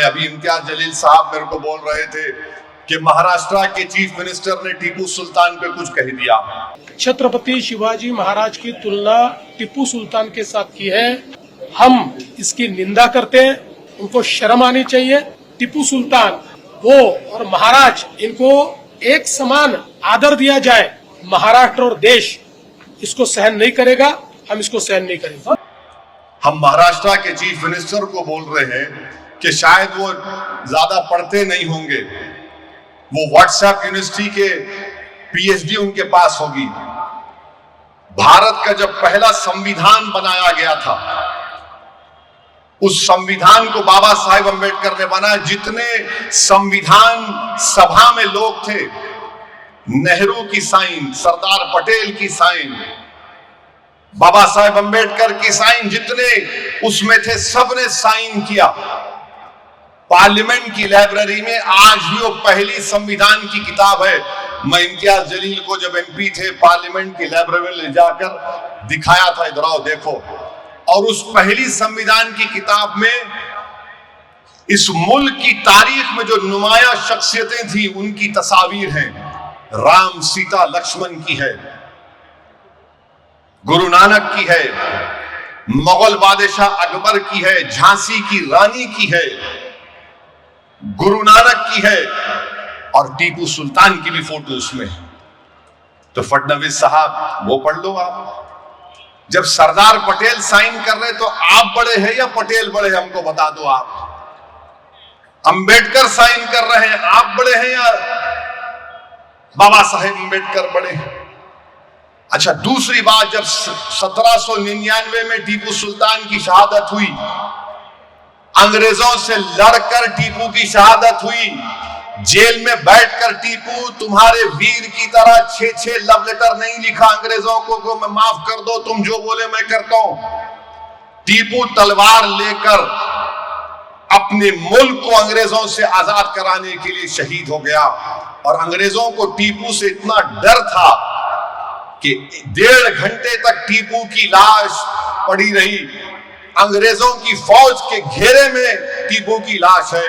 अभी इम्तियाज जलील साहब मेरे को बोल रहे थे कि महाराष्ट्र के चीफ मिनिस्टर ने टीपू सुल्तान पे कुछ कह दिया। छत्रपति शिवाजी महाराज की तुलना टीपू सुल्तान के साथ की है। हम इसकी निंदा करते हैं, उनको शर्म आनी चाहिए। टीपू सुल्तान वो और महाराज, इनको एक समान आदर दिया जाए। महाराष्ट्र और देश इसको सहन नहीं करेगा, हम इसको सहन नहीं करेंगे। हम महाराष्ट्र के चीफ मिनिस्टर को बोल रहे हैं कि शायद वो ज्यादा पढ़ते नहीं होंगे, वो व्हाट्सएप यूनिवर्सिटी के पीएचडी उनके पास होगी। भारत का जब पहला संविधान बनाया गया था, उस संविधान को बाबा साहेब अम्बेडकर ने बनाया। जितने संविधान सभा में लोग थे, नेहरू की साइन, सरदार पटेल की साइन, बाबा साहेब अम्बेडकर की साइन, जितने उसमें थे सबने साइन किया। पार्लियामेंट की लाइब्रेरी में आज भी वो पहली संविधान की किताब है। मैं इम्तियाज जलील को जब एमपी थे पार्लियामेंट की लाइब्रेरी में ले जाकर दिखाया था, इधर आओ देखो। और उस पहली संविधान की किताब में इस मुल्क की तारीख में जो नुमाया शख्सियतें थी उनकी तस्वीर हैं। राम, सीता, लक्ष्मण की है, गुरु नानक की है, मुगल बादशाह अकबर की है, झांसी की रानी की है, गुरु नानक की है और टीपू सुल्तान की भी फोटो उसमें। तो फडणवीस साहब वो पढ़ लो आप। जब सरदार पटेल साइन कर रहे तो आप बड़े हैं या पटेल बड़े हैं, हमको बता दो आप। अंबेडकर साइन कर रहे हैं, आप बड़े हैं या बाबा साहेब अंबेडकर बड़े हैं? अच्छा, दूसरी बात, जब 1799 में टीपू सुल्तान की शहादत हुई, अंग्रेजों से लड़कर टीपू की शहादत हुई, जेल में बैठकर टीपू तुम्हारे वीर की तरह 6-6 लव लेटर नहीं लिखा अंग्रेजों को मैं माफ कर दो, तुम जो बोले मैं करता हूं। टीपू तलवार लेकर अपने मुल्क को अंग्रेजों से आजाद कराने के लिए शहीद हो गया। और अंग्रेजों को टीपू से इतना डर था कि 1.5 घंटे तक टीपू की लाश पड़ी रही। अंग्रेजों की फौज के घेरे में टीपू की लाश है,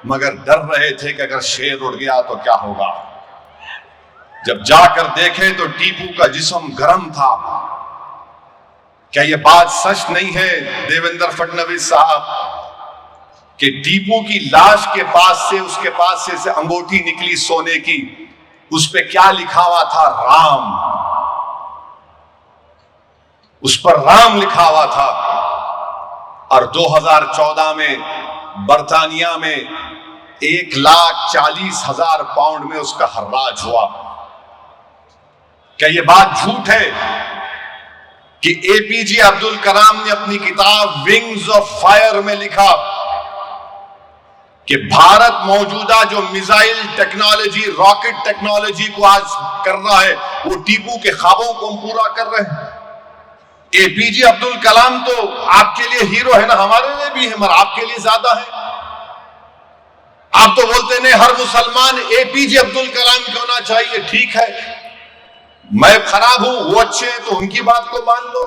मगर डर रहे थे कि अगर शेर उड़ गया तो क्या होगा। जब जाकर देखे तो टीपू का जिस्म गर्म था। क्या यह बात सच नहीं है देवेंद्र फडणवीस साहब कि टीपू की लाश के पास से, उसके पास से अंगूठी निकली सोने की, उस पे क्या लिखा हुआ था? राम। उस पर राम लिखा हुआ था। और 2014 में बर्तानिया में 1,40,000 पाउंड में उसका हर्राज हुआ। क्या यह बात झूठ है कि एपीजे अब्दुल कलाम ने अपनी किताब विंग्स ऑफ फायर में लिखा कि भारत मौजूदा जो मिसाइल टेक्नोलॉजी, रॉकेट टेक्नोलॉजी को आज कर रहा है, वो टीपू के ख्वाबों को हम पूरा कर रहे हैं। एपीजे अब्दुल कलाम तो आपके लिए हीरो है ना, हमारे लिए भी है, मगर आपके लिए ज्यादा है। आप तो बोलते नहीं हर मुसलमान एपीजे अब्दुल कलाम को होना चाहिए। ठीक है, मैं खराब हूं, वो अच्छे हैं, तो उनकी बात को मान लो।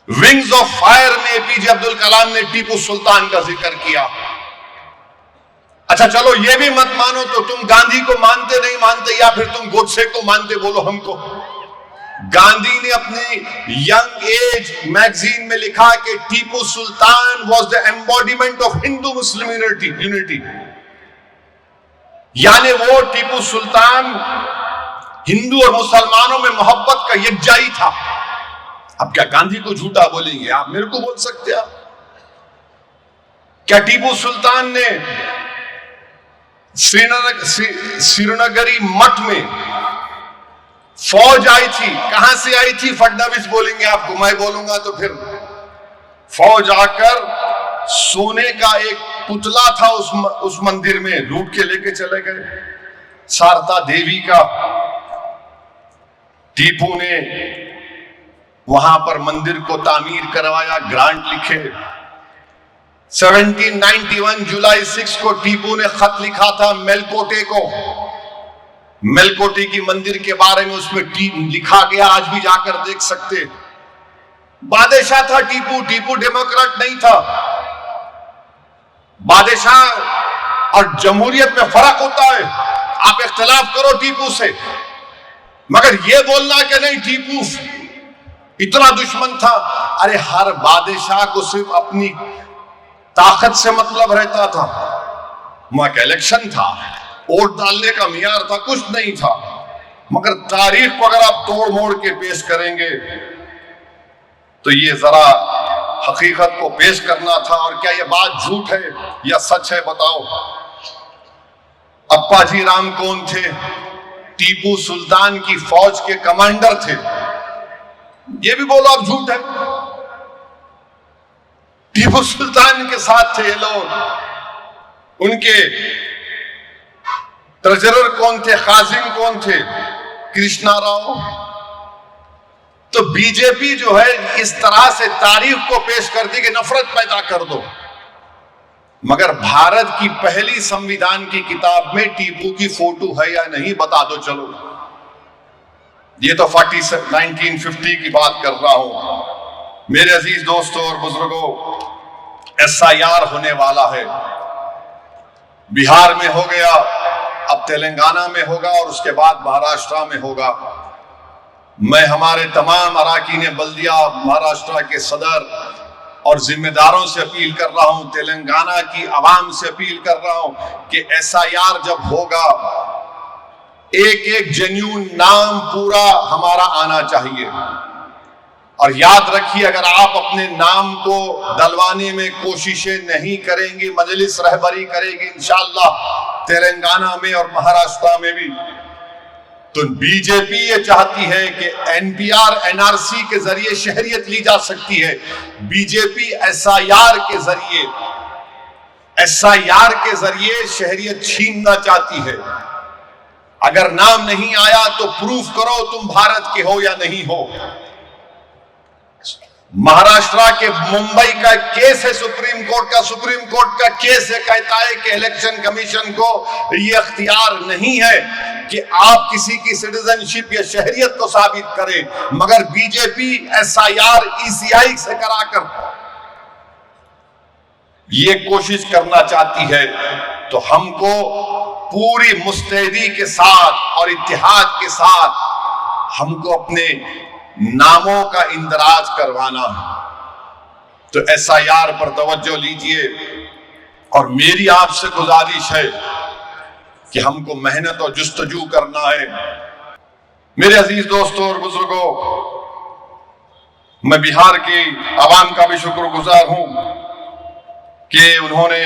विंग्स ऑफ फायर में एपीजे अब्दुल कलाम ने टीपू सुल्तान का जिक्र किया। अच्छा चलो ये भी मत मानो तो तुम गांधी को मानते नहीं मानते, या फिर तुम गोडसे को मानते, बोलो हमको। गांधी ने अपनी यंग एज मैगजीन में लिखा कि Tipu Sultan was the embodiment of Hindu Muslim unity. यानी वो टीपू सुल्तान हिंदू और मुसलमानों में मोहब्बत का यकजाई था। अब क्या गांधी को झूठा बोलेंगे? आप मेरे को बोल सकते हैं? क्या टीपू सुल्तान ने श्रीनगरी मठ में फौज आई थी? कहां से आई थी? फडणवीस बोलेंगे आपको, मैं बोलूंगा तो फिर। फौज आकर सोने का एक पुतला था उस मंदिर में, लूट के लेके चले गए, शारदा देवी का। टीपू ने वहां पर मंदिर को तामीर करवाया, ग्रांट लिखे। 1791 जुलाई 6 को टीपू ने खत लिखा था मेलकोटे को। मेलकोटे की मंदिर के बारे में उसमें लिखा गया, आज भी जाकर देख सकते। बादशाह था टीपू, टीपू डेमोक्रेट नहीं था। बादशाह और जमहूरियत में फर्क होता है। आप इख्तिलाफ करो टीपू से, मगर यह बोलना कि नहीं टीपू इतना दुश्मन था। अरे हर बादशाह को सिर्फ अपनी ताकत से मतलब रहता था। वहां का इलेक्शन था, वोट डालने का मियार था, कुछ नहीं था। मगर तारीख को अगर आप तोड़ मोड़ के पेश करेंगे तो ये जरा हकीकत को पेश करना था। और क्या ये बात झूठ है या सच है, बताओ। अप्पाजी राम कौन थे? टीपू सुल्तान की फौज के कमांडर थे। ये भी बोलो आप झूठ है। टीपू सुल्तान के साथ थे ये लोग। उनके ट्रेजरर कौन थे? खाजिम कौन थे? कृष्णा राव। तो बीजेपी जो है इस तरह से तारीख को पेश करती कि नफरत पैदा कर दो। मगर भारत की पहली संविधान की किताब में टीपू की फोटो है या नहीं, बता दो। चलो, ये तो 1950 की बात कर रहा हूं। मेरे अजीज दोस्तों और बुजुर्गों, SIR होने वाला है। बिहार में हो गया, अब तेलंगाना में होगा और उसके बाद महाराष्ट्र में होगा। मैं हमारे तमाम अराकीन बल्दिया, महाराष्ट्र के सदर और जिम्मेदारों से अपील कर रहा हूं, तेलंगाना की आवाम से अपील कर रहा हूं कि SIR जब होगा, एक एक जेन्युइन नाम पूरा हमारा आना चाहिए। और याद रखिए, अगर आप अपने नाम को डलवाने में कोशिशें नहीं करेंगे, मजलिस रहबरी करेगी इंशाअल्लाह तेलंगाना में और महाराष्ट्र में भी। तो बीजेपी ये चाहती है कि NPR NRC के जरिए शहरियत ली जा सकती है। बीजेपी SIR के जरिए शहरियत छीनना चाहती है। अगर नाम नहीं आया तो प्रूफ करो तुम भारत के हो या नहीं हो। महाराष्ट्र के मुंबई का केस है सुप्रीम कोर्ट का केस है, कहता है कि इलेक्शन कमीशन को यह अख्तियार नहीं है कि आप किसी की सिटीजनशिप या शहरियत को साबित करें। मगर बीजेपी SIR ECI से कराकर ये कोशिश करना चाहती है। तो हमको पूरी मुस्तैदी के साथ और इत्तेहाद के साथ हमको अपने नामों का इंदराज करवाना है। तो SIR पर तवज्जो लीजिए। और मेरी आपसे गुजारिश है कि हमको मेहनत और जुस्तजू करना है। मेरे अजीज दोस्तों और बुजुर्गों, मैं बिहार की आवाम का भी शुक्रगुजार हूं कि उन्होंने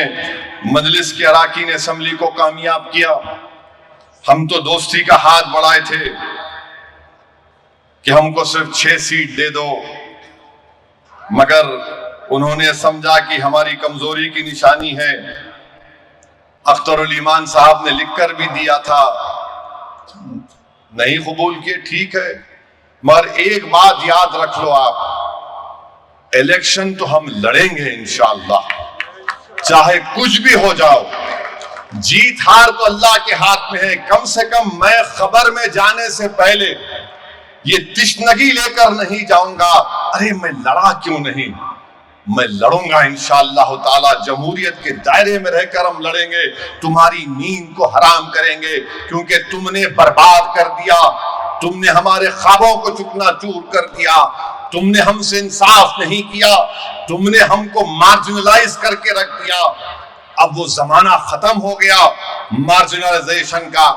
मजलिस के अराकीन असेंबली को कामयाब किया। हम तो दोस्ती का हाथ बढ़ाए थे कि हमको सिर्फ 6 सीट दे दो, मगर उन्होंने समझा कि हमारी कमजोरी की निशानी है। अख्तरुल ईमान साहब ने लिखकर भी दिया था, नहीं कबूल किए, ठीक है, मगर एक बात याद रख लो आप, इलेक्शन तो हम लड़ेंगे इंशाअल्लाह, चाहे कुछ भी हो जाओ। जीत हार तो अल्लाह के हाथ में है। कम से कम मैं खबर में जाने से पहले ये तिश्नगी लेकर नहीं जाऊंगा, अरे मैं लड़ा क्यों नहीं, मैं लड़ूंगा इंशाअल्लाह ताला। जमहूरियत के दायरे में रहकर हम लड़ेंगे, तुम्हारी नींद को हराम करेंगे, क्योंकि तुमने बर्बाद कर दिया, तुमने हमारे ख्वाबों को चुकनाचूर कर दिया, तुमने हमसे इंसाफ नहीं किया, तुमने हमको मार्जिनलाइज करके रख दिया। अब वो जमाना खत्म हो गया मार्जिनलाइजेशन का।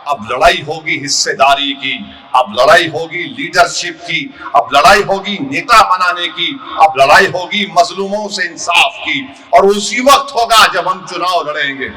अब लड़ाई होगी हिस्सेदारी की, अब लड़ाई होगी लीडरशिप की, अब लड़ाई होगी नेता बनाने की, अब लड़ाई होगी मजलूमों से इंसाफ की। और उसी वक्त होगा जब हम चुनाव लड़ेंगे।